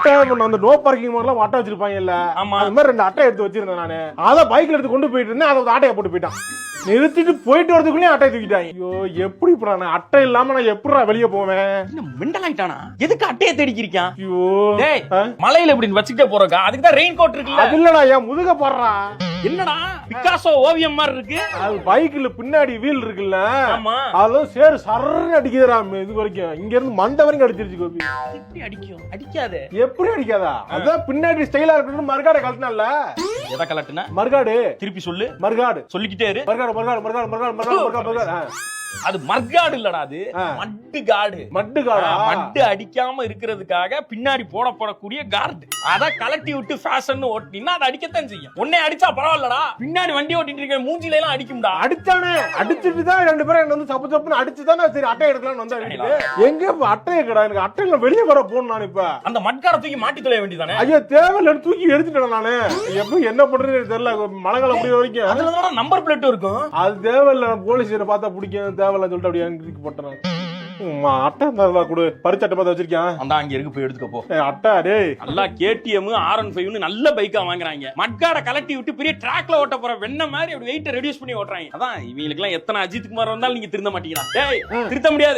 அட்டை அந்த no parking மாதிரிலாம் அட்டை வச்சிருப்பாங்க இல்ல, ஆமா. அது மாதிரி 2 அட்டை எடுத்து வச்சிருந்தேன் நானு. அத பைக்ல எடுத்து கொண்டு போயிட்டு இருந்தேன், அதை ஆட்டையை போட்டு போயிட்டான். நிறுத்திட்டு போயிட்டு வரதுக்குள்ளே அட்டை தூக்கிட்டாங்க. ஐயோ எப்படி நான் அட்டை இல்லாம நான் எப்படா வெளியே போவேன்? மெண்டல் ஆயிட்டானா? எதுக்கு அட்டையை தேடிக்கிறியான்? ஐயோ டேய், மலையில இப்படி வச்சுக்கிட்டே போறக்கா, அதுக்கு தான் ரெயின் கோட் இருக்குல்ல. அது இல்லடா, என் முதுக போடுறா. என்னடா பிக்காசோ ஓவியம் மாதிரி இருக்கு? அது பைக்ல பின்னாடி வீல் இருக்குல்ல, ஆமா. அதெல்லாம் சேரு சர்ன்னு அடிக்குதுடா. இது வரைக்கும் இங்க இருந்து மண்டை வரைக்கும் அடிச்சிருச்சு கோபி. எப்படி அடிக்கும்? அடிக்காதே. எப்படி அடிக்காதா? அதான் பின்னாடி ஸ்டைலா இருக்கணும். மறுகாடை கழட்டினால. எதை கலட்டுன? மறுகாடு. திருப்பி சொல்லு. மறுகாடு சொல்லிக்கிட்டே இரு. மறுகாடு மறுகாடு மறுகாடு மறுகாடு மறுகாடு மறுகாடு. அது மர்காடு இல்லடா, அது மட்டு காடு. மட்டு காடா? மட்டு அடிக்காம இருக்கிறதுக்காக பின்னாடி போடக்கூடிய கார்டு. அத கலட்டி விட்டு ஃபேஷன் ஓட்டினா அது அடிக்கத்தான் செய்யும். உன்னை அடிச்சா பரவாயில்லடா, பின்னாடி வண்டி ஓட்டிட்டு இருக்க மூஞ்சில எல்லாம் அடிக்கும்டா. அடிச்சானே, அடிச்சிட்டு தான் 2 பேரும் என்ன வந்து சப்பு சப்புன்னு அடிச்சுதானே சரி அட்டை எடுக்கலாம்னு வந்தா வீட்டுக்கு. எங்க அட்டை கடா? எனக்கு அட்டையில வெளியே வர போகணும். நான் இப்ப அந்த மட்கார தூக்கி மாட்டி தொலைய வேண்டியதானே? ஐயோ தேவையில்லைன்னு தூக்கி எடுத்துட்டேன் நானு. எப்படி என்ன பண்றதுன்னு தெரியல. மழை காலம் முடிய வரைக்கும் அதுலதான் நம்பர் பிளேட் இருக்கும். அது தேவையில்லை. போலீஸ் பார்த்தா பிடிக்கும், தேவையில்ல சொல்லிட்டு அப்படியே தூக்கி போட்டேன். அட்டை இருந்தா கொடு. பரிச்சட்டை பார்த்து வச்சிருக்கேன். அந்த அங்க இருக்கு, போய் எடுத்துக்க போ. அட்டை டேய், நல்லா KTM R15 நல்ல பைக்கா வாங்குறாங்க. மட்காட கலட்டி விட்டு பெரிய ட்ராக்ல ஓட்ட போற வெண்ண மாதிரி அப்படி வெயிட்ட ரெடியூஸ் பண்ணி ஓட்டுறாங்க. அதான் இவங்களுக்கு எல்லாம் எத்தனை அஜித் குமார் வந்தாலும் நீங்க திருந்த மாட்டீங்களா? டேய், திருத்த முடியாது.